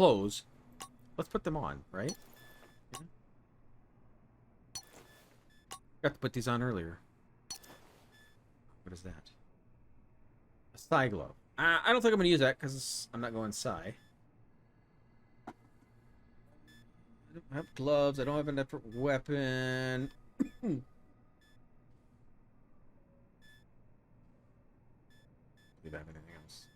clothes. Let's put them on, right? Yeah. Got to put these on earlier. What is that? A sci glove. I don't think I'm going to use that because I'm not going sci. I don't have gloves. I don't have a different weapon. Do you have anything else?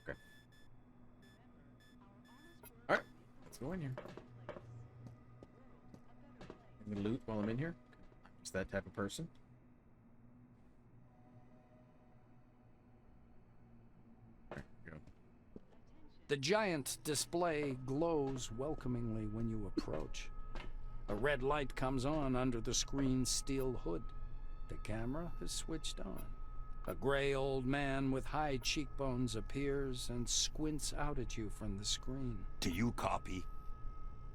Okay. Alright. Let's go in here. I'm gonna loot while I'm in here. I'm just that type of person. There we go. The giant display glows welcomingly when you approach. A red light comes on under the screen's steel hood. The camera is switched on. A gray old man with high cheekbones appears and squints out at you from the screen. Do you copy?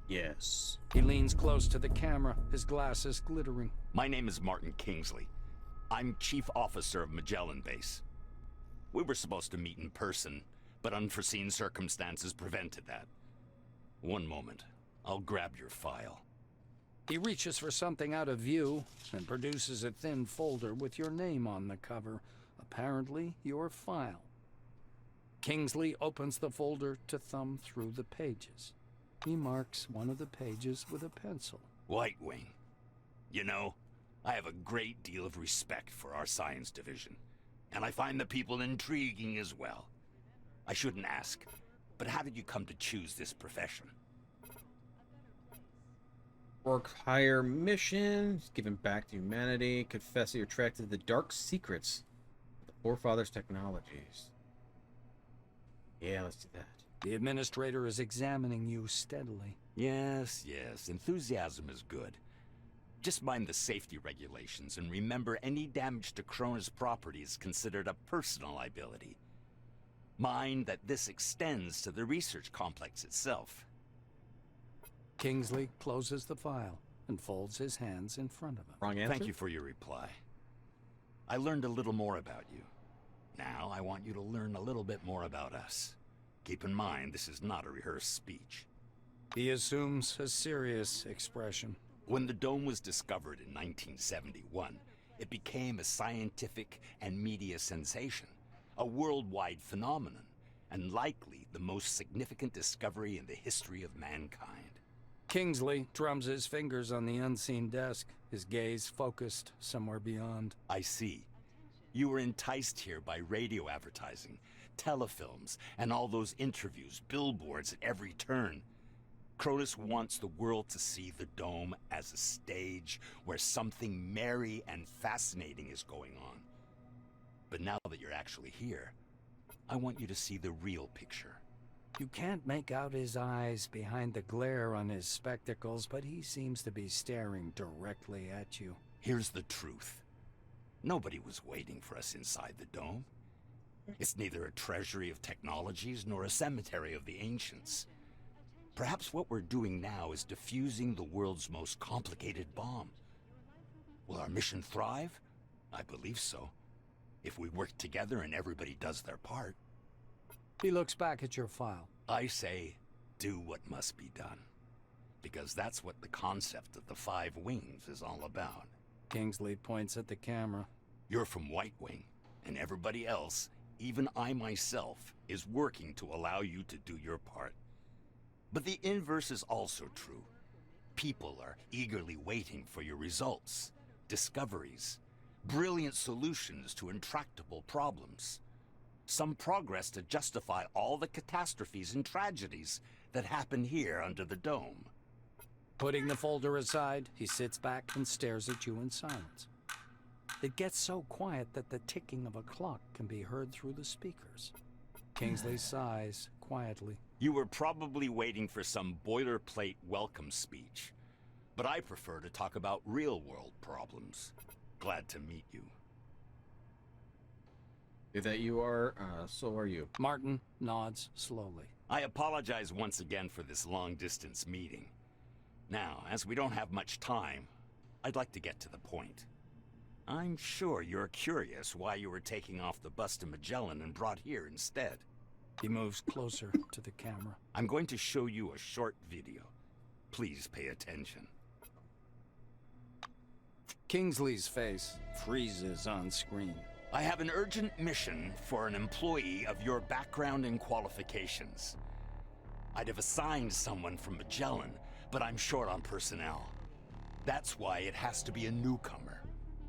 Yes. He leans close to the camera, his glasses glittering. My name is Martin Kingsley. I'm Chief Officer of Magellan Base. We were supposed to meet in person, but unforeseen circumstances prevented that. One moment. I'll grab your file. He reaches for something out of view and produces a thin folder with your name on the cover. Apparently, your file. Kingsley opens the folder to thumb through the pages. He marks one of the pages with a pencil. White Wing. You know, I have a great deal of respect for our science division, and I find the people intriguing as well. I shouldn't ask, but how did you come to choose this profession? Work higher mission, giving back to humanity, confess that you're attracted to the dark secrets of the forefathers' technologies. Yeah, let's do that. The administrator is examining you steadily. Yes, enthusiasm is good. Just mind the safety regulations and remember any damage to Cronus property is considered a personal liability. Mind that this extends to the research complex itself. Kingsley closes the file and folds his hands in front of him. Wrong answer? Thank you for your reply. I learned a little more about you. Now I want you to learn a little bit more about us. Keep in mind, this is not a rehearsed speech. He assumes a serious expression. When the dome was discovered in 1971, it became a scientific and media sensation, a worldwide phenomenon, and likely the most significant discovery in the history of mankind. Kingsley drums his fingers on the unseen desk, his gaze focused somewhere beyond. I see. You were enticed here by radio advertising, telefilms, and all those interviews, billboards at every turn. Cronus wants the world to see the dome as a stage where something merry and fascinating is going on. But now that you're actually here, I want you to see the real picture. You can't make out his eyes behind the glare on his spectacles, but he seems to be staring directly at you. Here's the truth. Nobody was waiting for us inside the dome. It's neither a treasury of technologies nor a cemetery of the ancients. Perhaps what we're doing now is defusing the world's most complicated bomb. Will our mission thrive? I believe so. If we work together and everybody does their part. He looks back at your file. I say, do what must be done. Because that's what the concept of the 5 wings is all about. Kingsley points at the camera. You're from White Wing, and everybody else, even I myself, is working to allow you to do your part. But the inverse is also true. People are eagerly waiting for your results, discoveries, brilliant solutions to intractable problems. Some progress to justify all the catastrophes and tragedies that happen here under the dome. Putting the folder aside, he sits back and stares at you in silence. It gets so quiet that the ticking of a clock can be heard through the speakers. Kingsley sighs quietly. You were probably waiting for some boilerplate welcome speech, but I prefer to talk about real-world problems. Glad to meet you. If that you are, so are you. Martin nods slowly. I apologize once again for this long-distance meeting. Now, as we don't have much time, I'd like to get to the point. I'm sure you're curious why you were taking off the bus to Magellan and brought here instead. He moves closer to the camera. I'm going to show you a short video. Please pay attention. Kingsley's face freezes on screen. I have an urgent mission for an employee of your background and qualifications. I'd have assigned someone from Magellan, but I'm short on personnel. That's why it has to be a newcomer.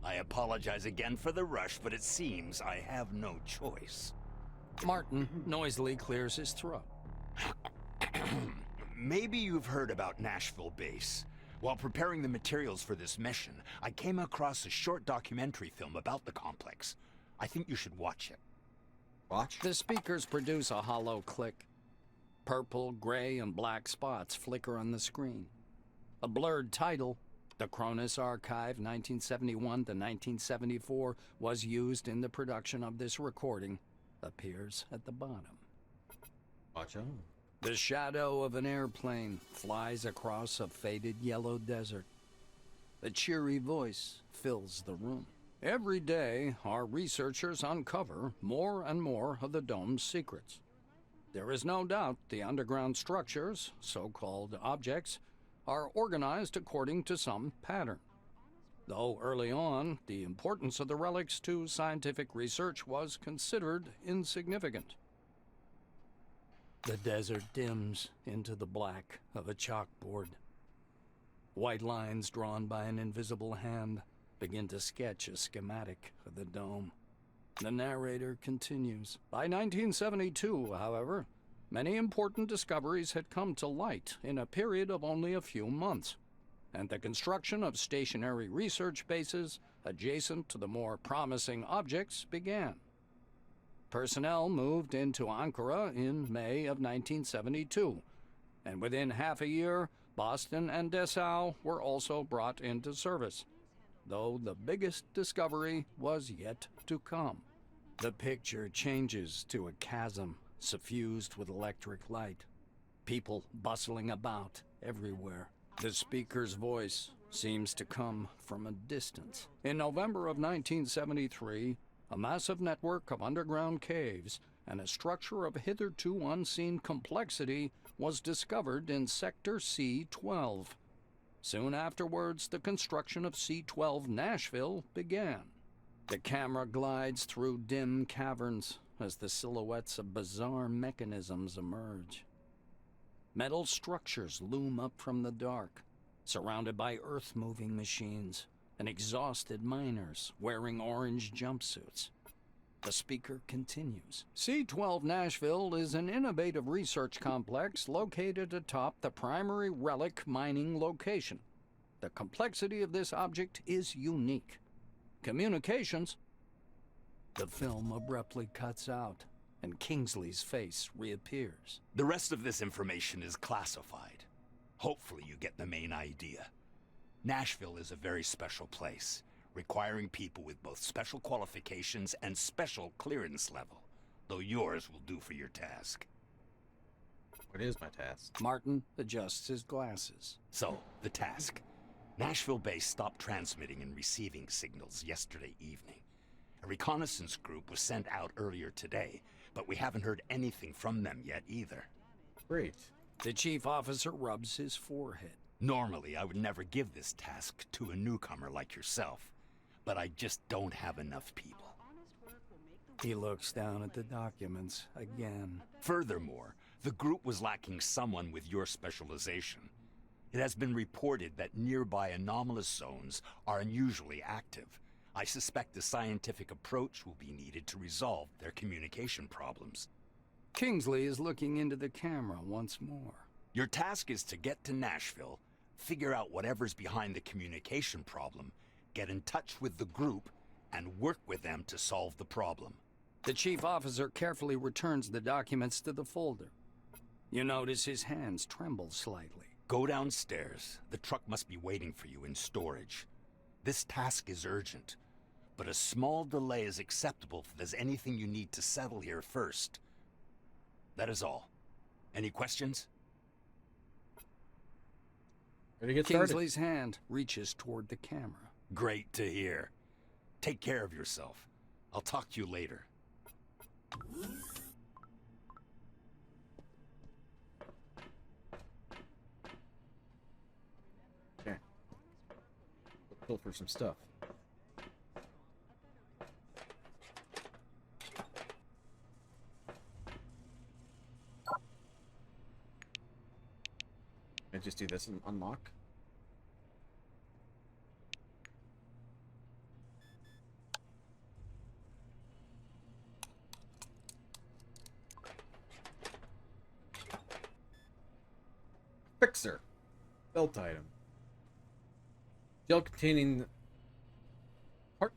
I apologize again for the rush, but it seems I have no choice. Martin noisily clears his throat. Maybe you've heard about Nashville Base. While preparing the materials for this mission, I came across a short documentary film about the complex. I think you should watch it. Watch? The speakers produce a hollow click. Purple, gray, and black spots flicker on the screen. A blurred title, The Cronus Archive 1971 to 1974, was used in the production of this recording, appears at the bottom. Watch out. The shadow of an airplane flies across a faded yellow desert. A cheery voice fills the room. Every day, our researchers uncover more and more of the dome's secrets. There is no doubt the underground structures, so-called objects, are organized according to some pattern. Though early on, the importance of the relics to scientific research was considered insignificant. The desert dims into the black of a chalkboard. White lines drawn by an invisible hand begin to sketch a schematic of the dome. The narrator continues. By 1972, however, many important discoveries had come to light in a period of only a few months, and the construction of stationary research bases adjacent to the more promising objects began. Personnel moved into Ankara in May of 1972, and within half a year, Boston and Dessau were also brought into service, though the biggest discovery was yet to come. The picture changes to a chasm suffused with electric light, people bustling about everywhere. The speaker's voice seems to come from a distance. In November of 1973, a massive network of underground caves and a structure of hitherto unseen complexity was discovered in Sector C-12. Soon afterwards, the construction of C-12 Nashville began. The camera glides through dim caverns as the silhouettes of bizarre mechanisms emerge. Metal structures loom up from the dark, surrounded by earth-moving machines and exhausted miners wearing orange jumpsuits. The speaker continues. C-12 Nashville is an innovative research complex located atop the primary relic mining location. The complexity of this object is unique. Communications. The film abruptly cuts out, and Kingsley's face reappears. The rest of this information is classified. Hopefully you get the main idea. Nashville is a very special place, requiring people with both special qualifications and special clearance level, though yours will do for your task. What is my task? Martin adjusts his glasses. So, the task. Nashville Base stopped transmitting and receiving signals yesterday evening. A reconnaissance group was sent out earlier today, but we haven't heard anything from them yet either. Great. The chief officer rubs his forehead. Normally, I would never give this task to a newcomer like yourself, but I just don't have enough people. He looks down at the documents again. Furthermore, the group was lacking someone with your specialization. It has been reported that nearby anomalous zones are unusually active. I suspect a scientific approach will be needed to resolve their communication problems. Kingsley is looking into the camera once more. Your task is to get to Nashville, figure out whatever's behind the communication problem, get in touch with the group, and work with them to solve the problem. The chief officer carefully returns the documents to the folder. You notice his hands tremble slightly. Go downstairs. The truck must be waiting for you in storage. This task is urgent, but a small delay is acceptable if there's anything you need to settle here first. That is all. Any questions? Ready to get started? Kingsley's hand reaches toward the camera. Great to hear. Take care of yourself. I'll talk to you later. Okay. Go for some stuff. I just do this and unlock. Fixer. Belt item. Gel containing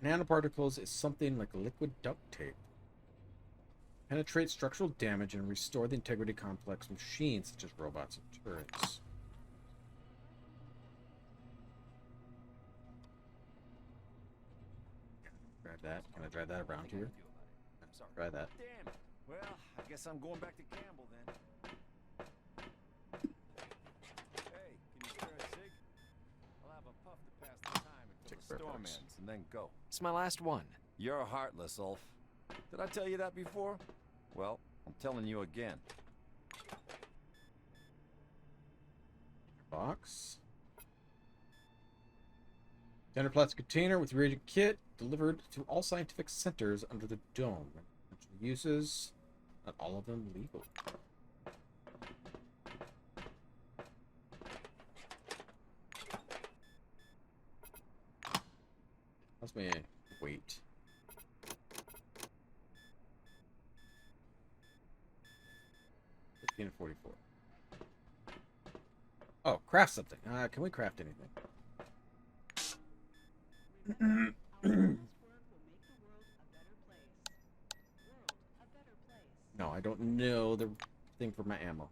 nanoparticles is something like liquid duct tape. Penetrate structural damage and restore the integrity of complex machines such as robots and turrets. Drive that. Can I drive that around here? Try that. Damn it. Well, I guess I'm going back to Campbell then. Hey, can you spare a cig? I'll have a puff to pass the time until the storm ends, and then go. It's my last one. You're heartless, Ulf. Did I tell you that before? Well, I'm telling you again. Box. Standard plastic container with reagent kit delivered to all scientific centers under the dome. Uses, not all of them legal. How's my weight? And 44. Oh, craft something. Can we craft anything? No, I don't know the thing for my ammo.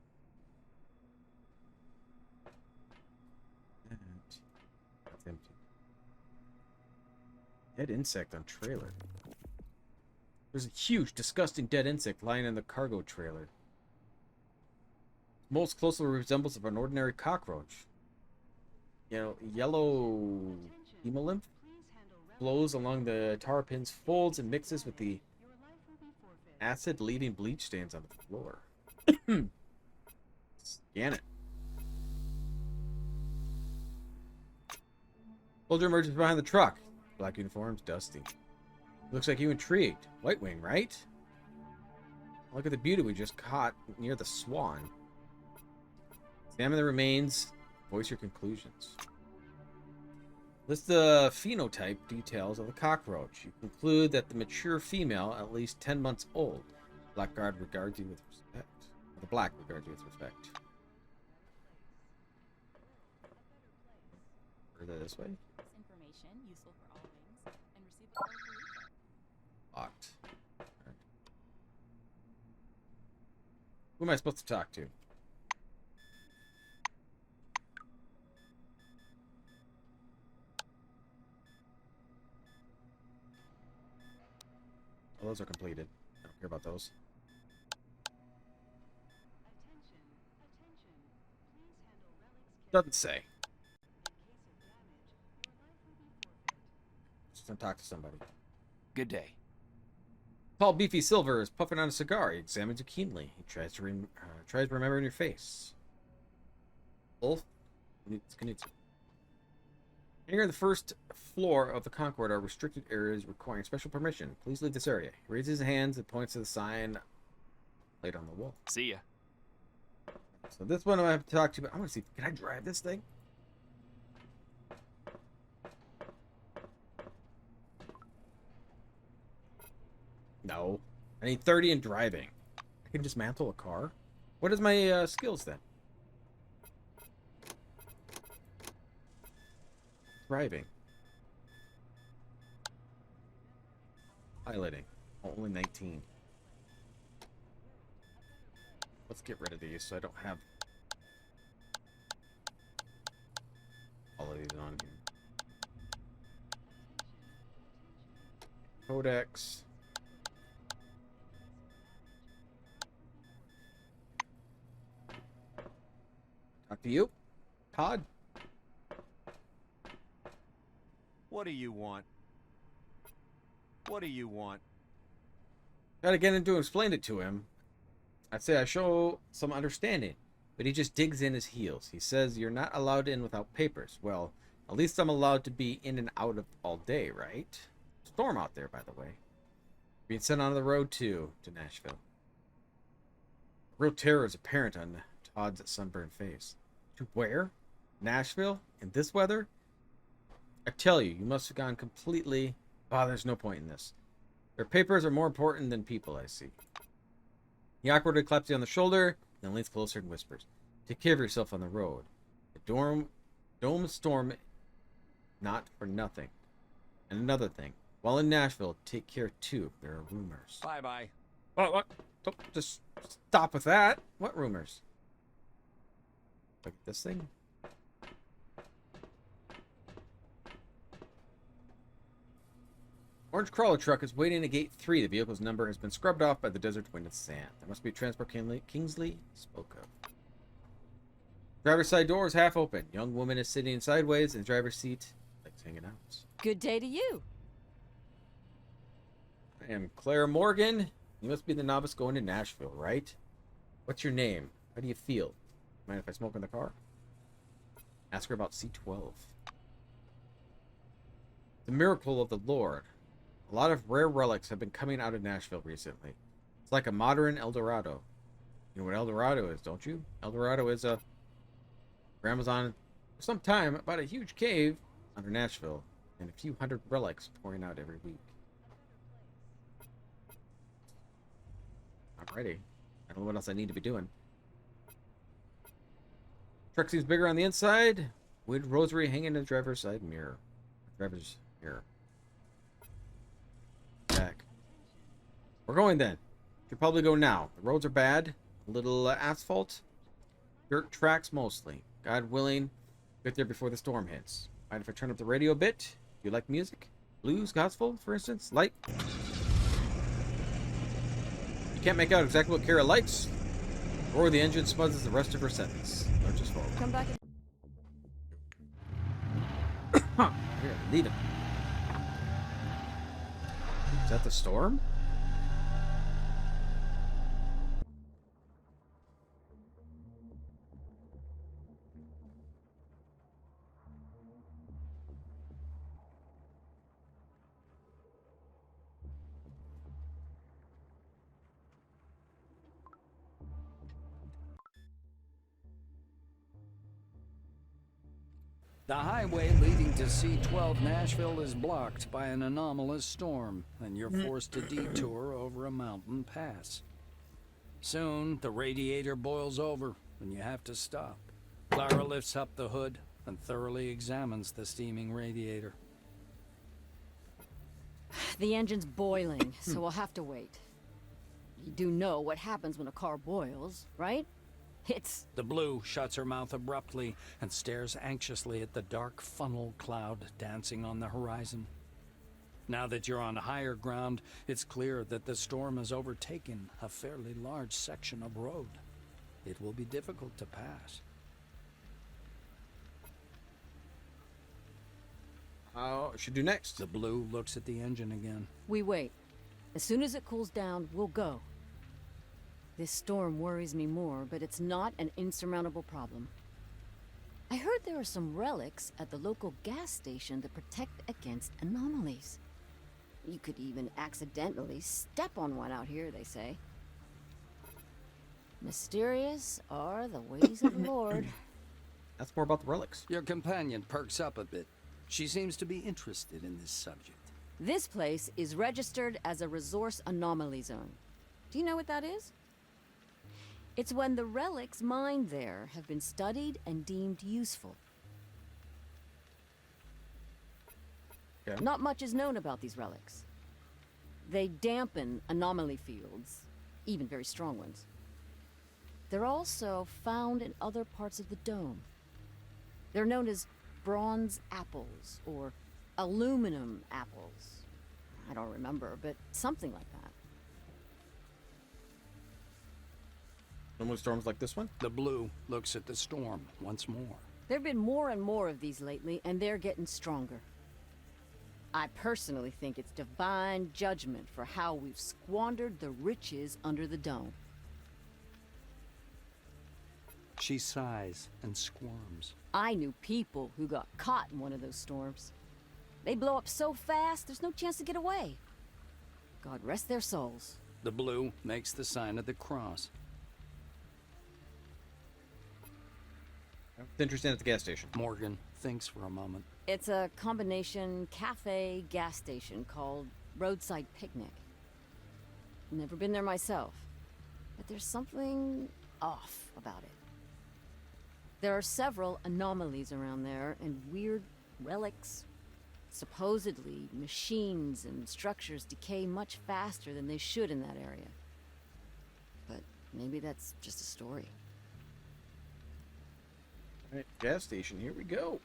That's empty. Dead insect on trailer. There's a huge, disgusting dead insect lying in the cargo trailer. Most closely resembles of an ordinary cockroach. You know, yellow hemolymph flows along the tar pin's folds and mixes with the acid, leaving bleach stains on the floor. Scan it. Soldier emerges behind the truck. Black uniforms, dusty. Looks like you intrigued. White Wing, right? Look at the beauty we just caught near the Swan. Examine the remains. Voice your conclusions. List the phenotype details of the cockroach. You conclude that the mature female, at least 10 months old. Blackguard regards you with respect. The black regards you with respect. Further this way. This information useful for all wings and receive a refund. Locked. Right. Who am I supposed to talk to? Oh, those are completed. I don't care about those. Doesn't say. Just gonna talk to somebody. Good day. Tall, beefy Silver is puffing on a cigar. He examines you keenly. He tries to remember in your face. Ulf Knudsen. Here, the first floor of the Concord are restricted areas requiring special permission. Please leave this area. He raises his hands and points to the sign laid on the wall. See ya. So this one I have to talk to. I want to see. Can I drive this thing? No. I need 30 in driving. I can dismantle a car. What is my skills then? Driving. Piloting. Oh, only 19. Let's get rid of these so I don't have all of these on here. Codex. Talk to you, Todd. What do you want? What do you want? Gotta get him to explain it to him. I'd say I show some understanding, but he just digs in his heels. He says you're not allowed in without papers. Well, at least I'm allowed to be in and out of all day, right? Storm out there, by the way. Being sent on the road to Nashville. Real terror is apparent on Todd's sunburned face. To where? Nashville? In this weather? I tell you, you must have gone completely... Oh, there's no point in this. Their papers are more important than people, I see. He awkwardly claps you on the shoulder, then leans closer and whispers, take care of yourself on the road. The dome storm, not for nothing. And another thing, while in Nashville, take care too. There are rumors. Bye-bye. What? Don't just stop with that. What rumors? Like this thing? Orange crawler truck is waiting at gate 3. The vehicle's number has been scrubbed off by the desert wind and sand. There must be a transport Kingsley spoke of. Driver's side door is half open. Young woman is sitting sideways in the driver's seat, like hanging out. Good day to you. I am Claire Morgan. You must be the novice going to Nashville, right? What's your name? How do you feel? Mind if I smoke in the car? Ask her about C12. The miracle of the Lord. A lot of rare relics have been coming out of Nashville recently. It's like a modern El Dorado. You know what El Dorado is, don't you? El Dorado is a... Grandma's on for some time about a huge cave under Nashville and a few hundred relics pouring out every week. Alrighty. I don't know what else I need to be doing. Truck seems bigger on the inside. Wood rosary hanging in the driver's side mirror. Driver's mirror. Back. We're going then. Should probably go now. The roads are bad. A little asphalt. Dirt tracks mostly. God willing, get there before the storm hits. Mind if I turn up the radio a bit? Do you like music? Blues, gospel, for instance? Light? You can't make out exactly what Kara likes. Roar the engine smothers the rest of her sentence. Or just forward. Come back. Here, lead him. Is that the storm? The highway leading to C12 Nashville is blocked by an anomalous storm, and you're forced to detour over a mountain pass. Soon, the radiator boils over, and you have to stop. Clara lifts up the hood and thoroughly examines the steaming radiator. The engine's boiling, so we'll have to wait. You do know what happens when a car boils, right? It's... The Blue shuts her mouth abruptly and stares anxiously at the dark funnel cloud dancing on the horizon. Now that you're on higher ground, it's clear that the storm has overtaken a fairly large section of road. It will be difficult to pass. How should do next? The Blue looks at the engine again. We wait. As soon as it cools down, we'll go. This storm worries me more, but it's not an insurmountable problem. I heard there are some relics at the local gas station that protect against anomalies. You could even accidentally step on one out here, they say. Mysterious are the ways of the Lord. That's more about the relics. Your companion perks up a bit. She seems to be interested in this subject. This place is registered as a resource anomaly zone. Do you know what that is? It's when the relics mined there have been studied and deemed useful. Okay. Not much is known about these relics. They dampen anomaly fields, even very strong ones. They're also found in other parts of the dome. They're known as bronze apples or aluminum apples. I don't remember, but something like that. Normally storms like this one? The Blue looks at the storm once more. There've been more and more of these lately, and they're getting stronger. I personally think it's divine judgment for how we've squandered the riches under the dome. She sighs and squirms. I knew people who got caught in one of those storms. They blow up so fast, there's no chance to get away. God rest their souls. The blue makes the sign of the cross. It's interesting at the gas station. Morgan thinks for a moment. It's a combination cafe gas station called Roadside Picnic. Never been there myself, but there's something off about it. There are several anomalies around there and weird relics. Supposedly, machines and structures decay much faster than they should in that area. But maybe that's just a story. All right, gas station, here we go.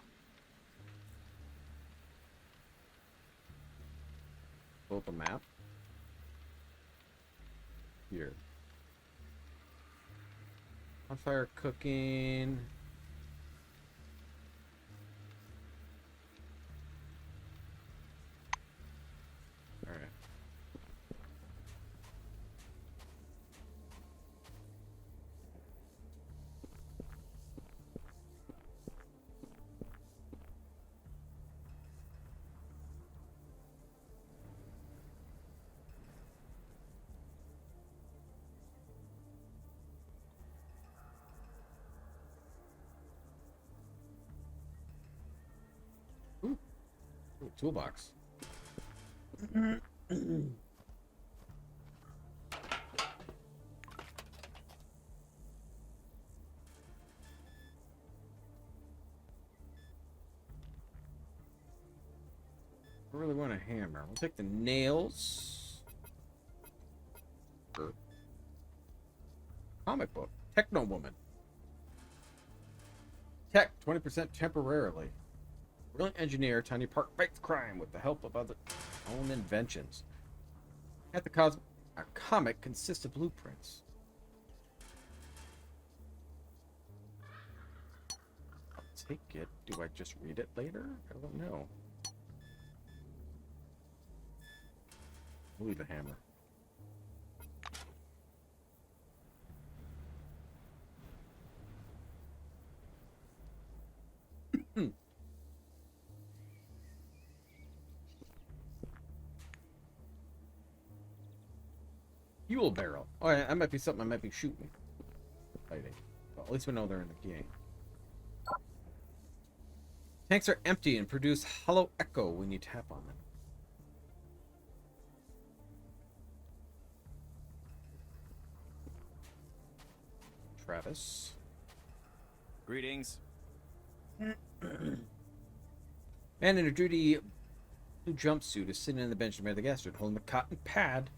Pull up a map. Here. On fire cooking. All right. Ooh, toolbox. I really want a hammer. We'll take the nails. Sure. Comic book. Techno Woman. Tech, 20% temporarily. Brilliant engineer, Tiny Park fights crime with the help of other own inventions. At the a comic consists of blueprints. I'll take it. Do I just read it later? I don't know. We'll leave the hammer. Fuel barrel. Oh, yeah, that might be something I might be shooting. Fighting. Well, at least we know they're in the game. Tanks are empty and produce hollow echo when you tap on them. Travis. Greetings. Man in a dirty blue jumpsuit is sitting on the bench near the gas station, holding a cotton pad,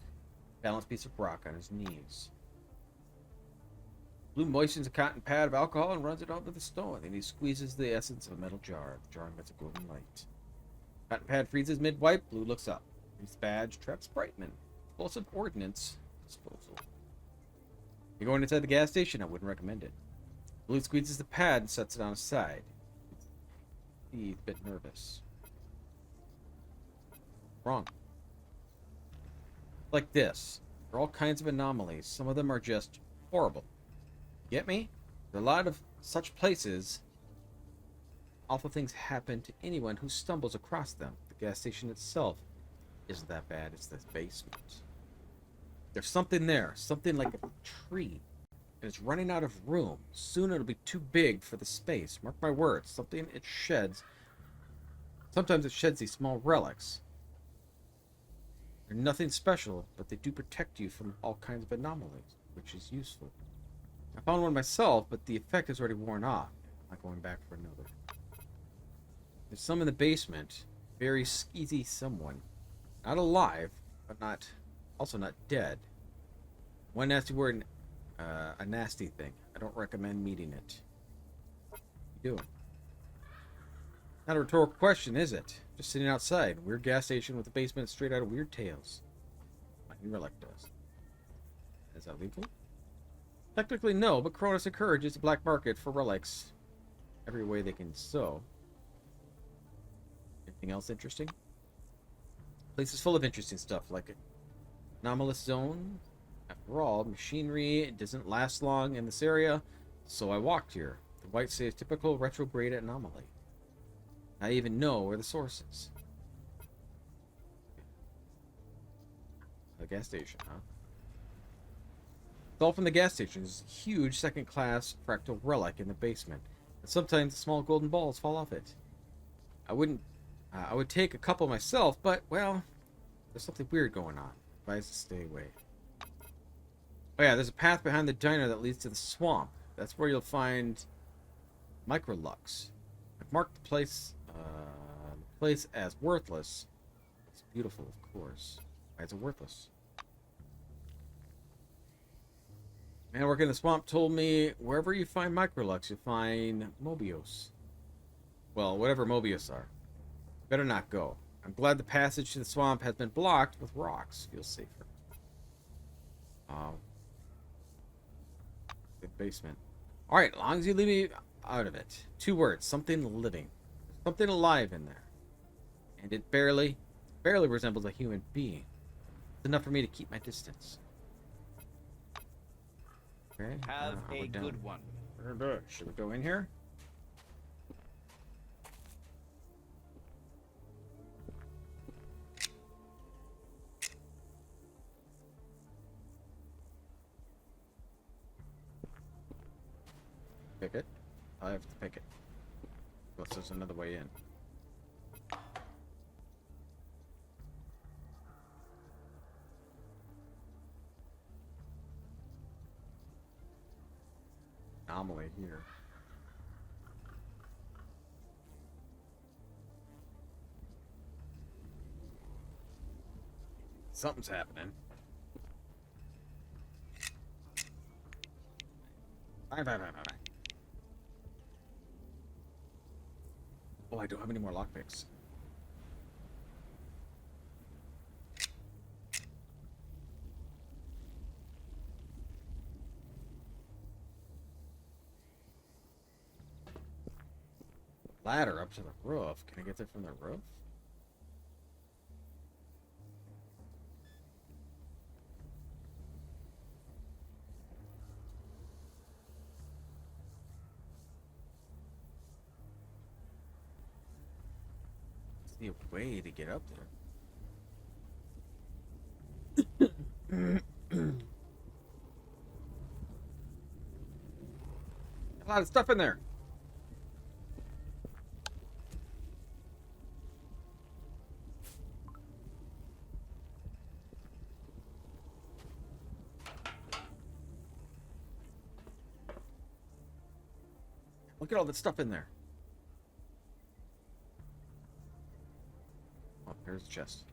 balanced piece of rock on his knees. Blue moistens a cotton pad of alcohol and runs it onto the stone. Then he squeezes the essence of a metal jar. The jar emits a golden light. Cotton pad freezes mid-wipe. Blue looks up. His badge traps Brightman. Explosive ordnance disposal. You're going inside the gas station? I wouldn't recommend it. Blue squeezes the pad and sets it on his side. He's a bit nervous. Wrong. Like this. There are all kinds of anomalies. Some of them are just horrible. Get me? There are a lot of such places. Awful things happen to anyone who stumbles across them. The gas station itself isn't that bad. It's this basement. There's something there. Something like a tree. And it's running out of room. Soon it'll be too big for the space. Mark my words. Something it sheds. Sometimes it sheds these small relics. They're nothing special, but they do protect you from all kinds of anomalies, which is useful. I found one myself, but the effect is already worn off. I'm not going back for another. There's some in the basement. Very skeezy someone. Not alive, but also not dead. One nasty word, a nasty thing. I don't recommend meeting it. What are you doing? Not a rhetorical question, is it? Just sitting outside. Weird gas station with a basement straight out of Weird Tales. Like Relic does. Is that legal? Technically no, but Cronus encourages the black market for relics every way they can sow. Anything else interesting? Place is full of interesting stuff, like anomalous zone. After all, machinery doesn't last long in this area, so I walked here. The whites say it's typical retrograde anomaly. I even know where the source is. The gas station, huh? It's all from the gas station. There's a huge second-class fractal relic in the basement, and sometimes small golden balls fall off it. I would take a couple myself, but, well, there's something weird going on. Advise to stay away. Oh yeah, there's a path behind the diner that leads to the swamp. That's where you'll find Microlux. I've marked the place as worthless. It's beautiful, of course. Why is it worthless? Man working in the swamp told me wherever you find Microlux, you'll find Mobius. Well, whatever Mobius are. Better not go. I'm glad the passage to the swamp has been blocked with rocks. Feels safer. The basement. Alright, as long as you leave me out of it. 2 words. Something living. Something alive in there. And it barely resembles a human being. It's enough for me to keep my distance. Okay. Have we're a done. good one. We're good. Should we go in here? Pick it. I have to pick it. Unless there's another way in. Anomaly here. Something's happening. Fine. Oh, I don't have any more lockpicks. Ladder up to the roof. Can I get there from the roof? See a way to get up there. A lot of stuff in there. Look at all that stuff in there. Oh, there's the chest.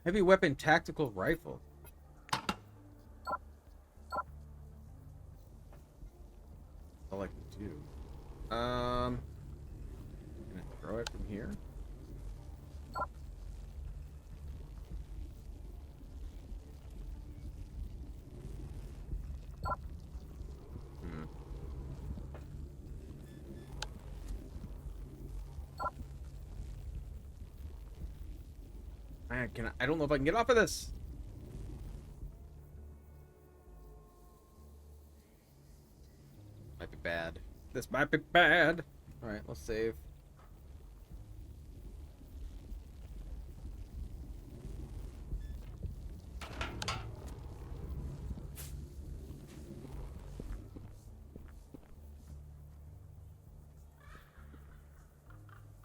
Heavy weapon tactical rifle. All I can do. I'm gonna throw it from here. Man, I don't know if I can get off of this. Might be bad. This might be bad. Alright, let's save.